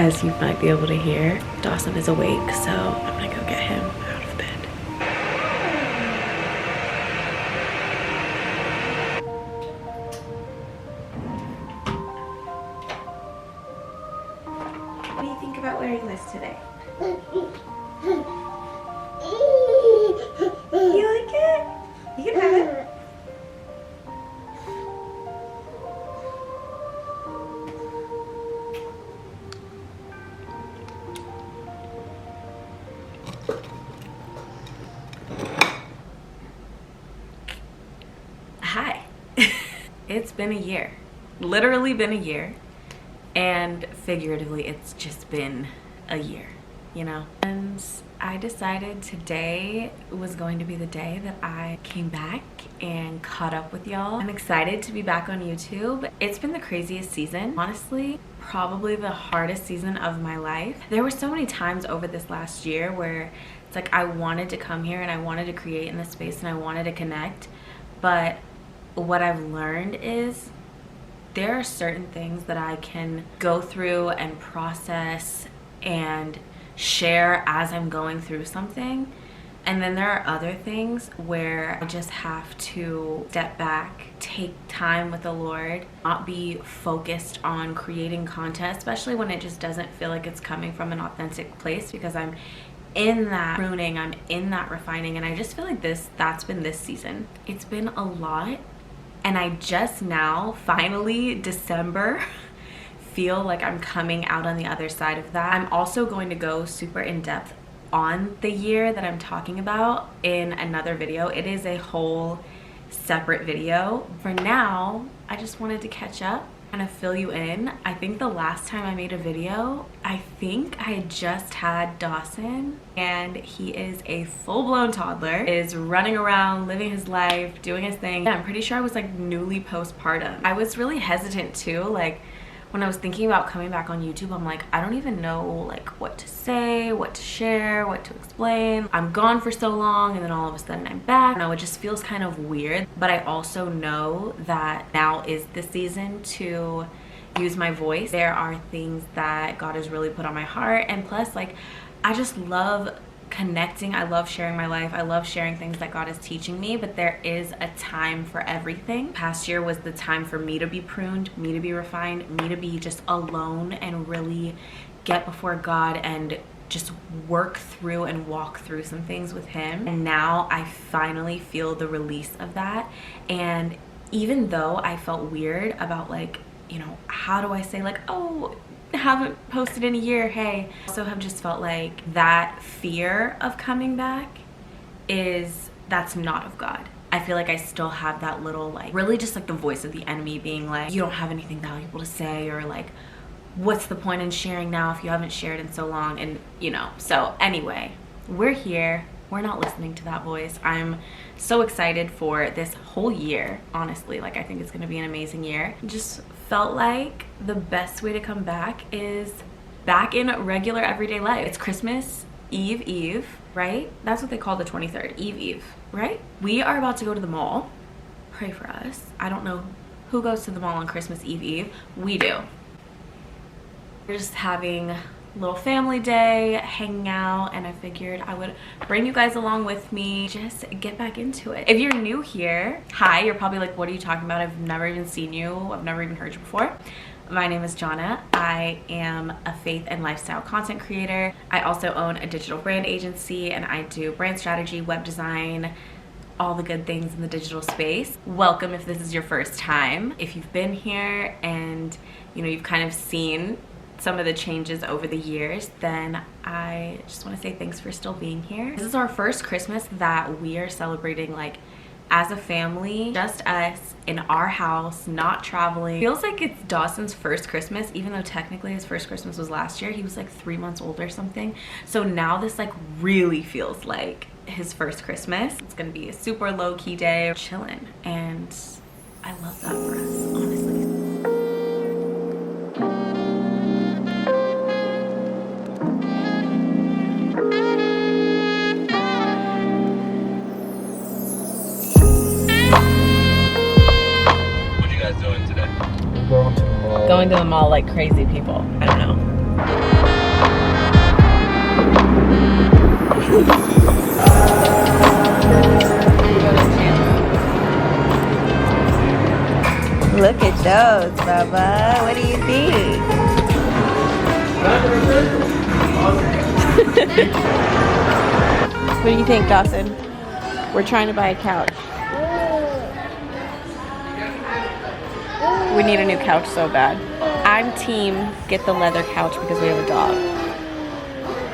As you might be able to hear, Dawson is awake, so I'm gonna go get him out of bed. What do you think about wearing this today? You like it? You can have it. Hi. It's been a year. Literally been a year. And figuratively, it's just been a year, you know? And I decided today was going to be the day that I came back and caught up with y'all. I'm excited to be back on YouTube. It's been the craziest season. Honestly, probably the hardest season of my life. There were so many times over this last year where it's like I wanted to come here and I wanted to create in this space and I wanted to connect. But what I've learned is there are certain things that I can go through and process and share as I'm going through something. And then there are other things where I just have to step back, take time with the Lord, not be focused on creating content, especially when it just doesn't feel like it's coming from an authentic place, because I'm in that pruning, I'm in that refining, and I just feel like that's been this season. It's been a lot, and I just now, finally, December, feel like I'm coming out on the other side of that. I'm also going to go super in depth on the year that I'm talking about in another video. It is a whole separate video. For now, I just wanted to catch up and fill you in. I think the last time I made a video, I think I had just had Dawson, and he is a full-blown toddler, is running around, living his life, doing his thing. Yeah, I'm pretty sure I was like newly postpartum. I was really hesitant too, like when I was thinking about coming back on YouTube, I'm like, I don't even know like what to say, what to share, what to explain. I'm gone for so long and then all of a sudden I'm back. It just feels kind of weird, but I also know that now is the season to use my voice. There are things that God has really put on my heart, and plus like I just love connecting. I love sharing my life. I love sharing things that God is teaching me, but there is a time for everything. Past year was the time for me to be pruned, me to be refined, me to be just alone and really get before God and just work through and walk through some things with Him. And now I finally feel the release of that. And even though I felt weird about like, you know, how do I say like, oh, haven't posted in a year, hey. I also have just felt like that fear of coming back that's not of God. I feel like I still have that little like, really just like the voice of the enemy being like, you don't have anything valuable to say, or like, what's the point in sharing now if you haven't shared in so long? And you know, so anyway, we're here. We're not listening to that voice. I'm so excited for this whole year, honestly. Like, I think it's gonna be an amazing year. Just felt like the best way to come back is back in regular everyday life. It's Christmas Eve, right? That's what they call the 23rd, Eve, right? We are about to go to the mall. Pray for us. I don't know who goes to the mall on Christmas Eve. We do. We're just having little family day, hanging out, and I figured I would bring you guys along with me, just get back into it. If you're new here, hi, you're probably like, what are you talking about? I've never even seen you. I've never even heard you before. My name is Jonna. I am a faith and lifestyle content creator. I also own a digital brand agency, and I do brand strategy, web design, all the good things in the digital space. Welcome if this is your first time. If you've been here and you know, you've kind of seen some of the changes over the years, then I just want to say thanks for still being here. This is our first Christmas that we are celebrating like as a family, just us in our house, not traveling. Feels like it's Dawson's first Christmas, even though technically his first Christmas was last year. He was like 3 months old or something. So now this like really feels like his first Christmas. It's gonna be a super low-key day, chilling, and I love that for us, honestly. Going to the mall like crazy people. I don't know. Look at those, Bubba. What do you think? What do you think, Dawson? We're trying to buy a couch. We need a new couch so bad. I'm team get the leather couch because we have a dog.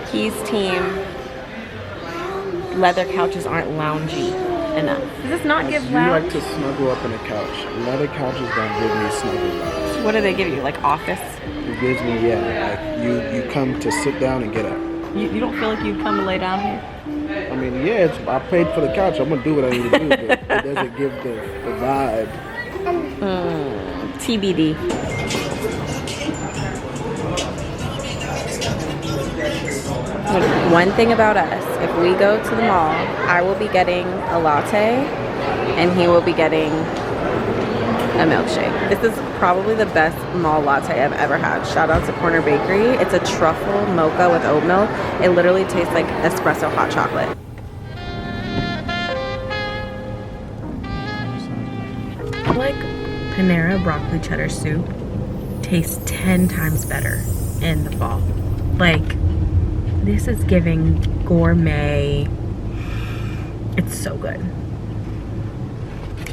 He's team leather couches aren't loungy enough. Does this not give lounge? You like to snuggle up in a couch. Leather couches don't give me snuggle vibes. What do they give you? Like office? It gives me, yeah, like you come to sit down and get up. You don't feel like you'd come to lay down here? I mean, yeah, I paid for the couch. I'm gonna do what I need to do, but it doesn't give the vibe. TBD. One thing about us, if we go to the mall, I will be getting a latte and he will be getting a milkshake. This is probably the best mall latte I've ever had. Shout out to Corner Bakery. It's a truffle mocha with oat milk. It literally tastes like espresso hot chocolate. Like Panera broccoli cheddar soup tastes 10 times better in the fall. Like, this is giving gourmet. It's so good.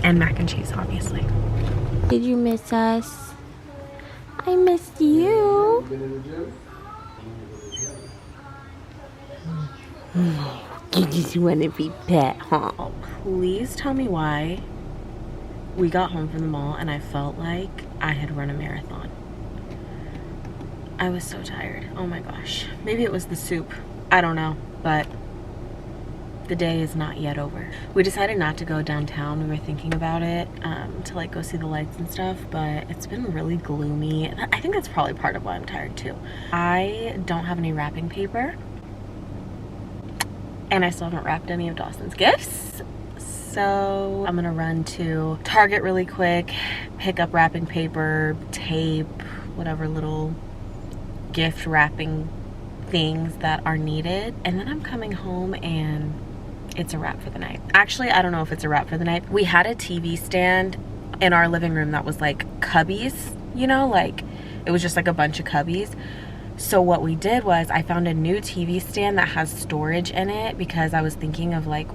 And mac and cheese, obviously. Did you miss us? I missed you. You just want to be pet, huh? Please tell me why we got home from the mall and I felt like I had run a marathon. I was so tired. Oh my gosh. Maybe it was the soup. I don't know, but the day is not yet over. We decided not to go downtown. We were thinking about it to like go see the lights and stuff, but it's been really gloomy. I think that's probably part of why I'm tired too. I don't have any wrapping paper and I still haven't wrapped any of Dawson's gifts. So I'm gonna run to Target really quick, pick up wrapping paper, tape, whatever little gift wrapping things that are needed. And then I'm coming home and it's a wrap for the night. Actually, I don't know if it's a wrap for the night. We had a TV stand in our living room that was like cubbies, you know, like it was just like a bunch of cubbies. So what we did was I found a new TV stand that has storage in it because I was thinking of like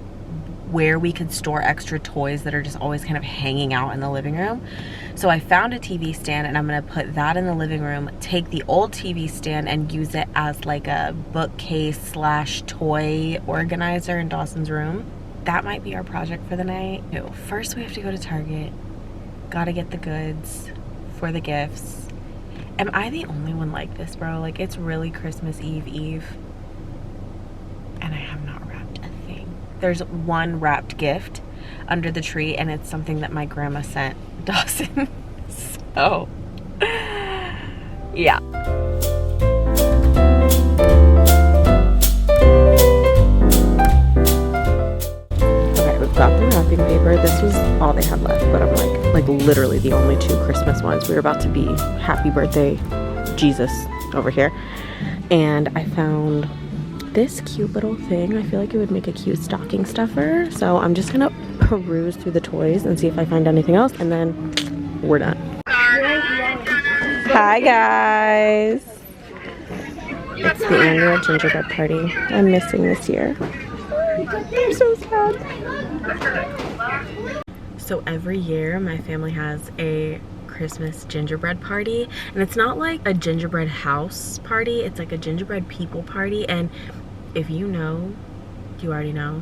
where we could store extra toys that are just always kind of hanging out in the living room. So I found a TV stand and I'm gonna put that in the living room, take the old TV stand and use it as like a bookcase slash toy organizer in Dawson's room. That might be our project for the night. No, first we have to go to Target. Gotta get the goods for the gifts. Am I the only one like this, bro? Like, it's really Christmas Eve and I have not wrapped a thing. There's one wrapped gift under the tree and it's something that my grandma sent Dawson. So, yeah. Okay, we've got the wrapping paper. This was all they had left, but I'm like literally the only two Christmas ones. We were about to be happy birthday Jesus over here. And I found this cute little thing. I feel like it would make a cute stocking stuffer. So I'm just gonna peruse through the toys and see if I find anything else, and then we're done. Hi guys. It's the annual gingerbread party. I'm missing this year. I'm so sad. So every year my family has a Christmas gingerbread party, and it's not like a gingerbread house party, it's like a gingerbread people party. And if you know, you already know,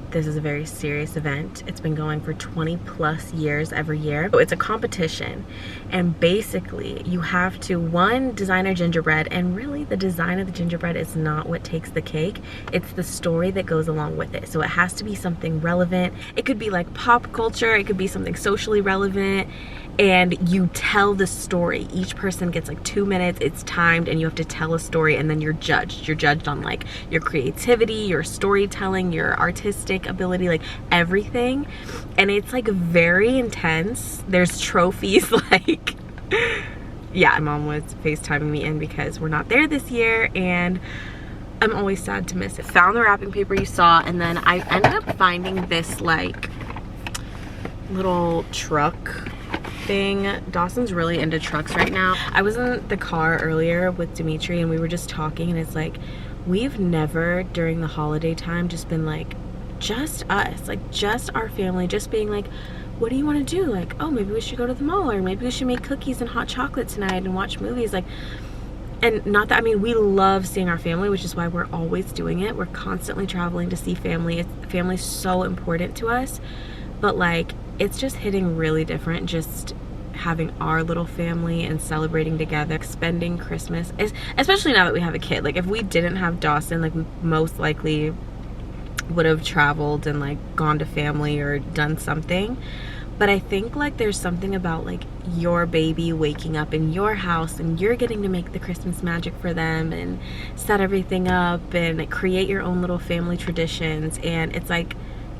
this is a very serious event. It's been going for 20 plus years every year. So it's a competition, and basically you have to, one, design a gingerbread, and really the design of the gingerbread is not what takes the cake. It's the story that goes along with it. So it has to be something relevant. It could be like pop culture, it could be something socially relevant, and you tell the story. Each person gets like 2 minutes, it's timed, and you have to tell a story, and then you're judged. You're judged on like your creativity, your storytelling, your artistic ability, like everything. And it's like very intense. There's trophies, like, yeah, my mom was FaceTiming me in because we're not there this year, and I'm always sad to miss it. Found the wrapping paper you saw, and then I ended up finding this like little truck thing. Dawson's really into trucks right now. I was in the car earlier with Dimitri and we were just talking, and it's like we've never during the holiday time just been like just us, like just our family, just being like, what do you want to do? Like, oh, maybe we should go to the mall, or maybe we should make cookies and hot chocolate tonight and watch movies. Like, and not that, I mean, we love seeing our family, which is why we're always doing it. We're constantly traveling to see family. Family's so important to us, but like it's just hitting really different just having our little family and celebrating together, spending Christmas, especially now that we have a kid. Like if we didn't have Dawson, like most likely would have traveled and like gone to family or done something. But I think like there's something about like your baby waking up in your house and you're getting to make the Christmas magic for them and set everything up and create your own little family traditions. And it's like,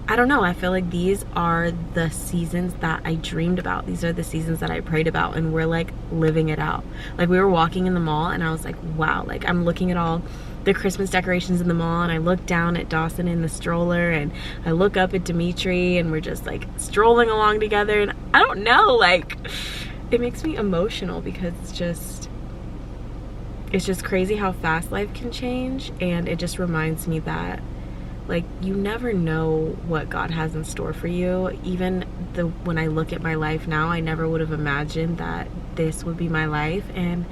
I don't know, I feel like these are the seasons that I dreamed about. These are the seasons that I prayed about, and we're like living it out. Like we were walking in the mall and I was like, wow, like I'm looking at all the Christmas decorations in the mall, and I look down at Dawson in the stroller, and I look up at Dimitri, and we're just like strolling along together. And I don't know, like it makes me emotional because it's just crazy how fast life can change. And it just reminds me that like you never know what God has in store for you. Even when I look at my life now, I never would have imagined that this would be my life. And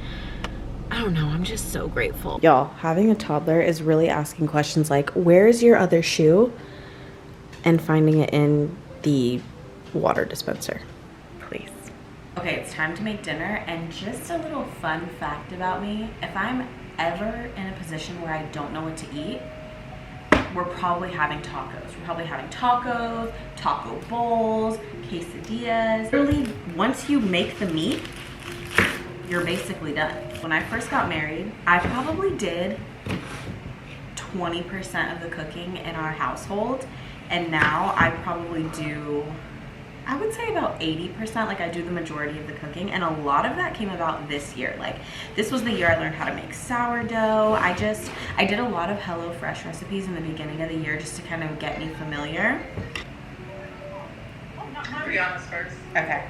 I don't know, I'm just so grateful. Y'all, having a toddler is really asking questions like, where's your other shoe? And finding it in the water dispenser. Please. Okay, it's time to make dinner, and just a little fun fact about me. If I'm ever in a position where I don't know what to eat, we're probably having tacos. We're probably having tacos, taco bowls, quesadillas. Literally, once you make the meat, you're basically done. When I first got married, I probably did 20% of the cooking in our household, and now I probably do, I would say about 80%. Like I do the majority of the cooking, and a lot of that came about this year. Like this was the year I learned how to make sourdough. I did a lot of HelloFresh recipes in the beginning of the year just to kind of get me familiar. Brianna's first. Okay.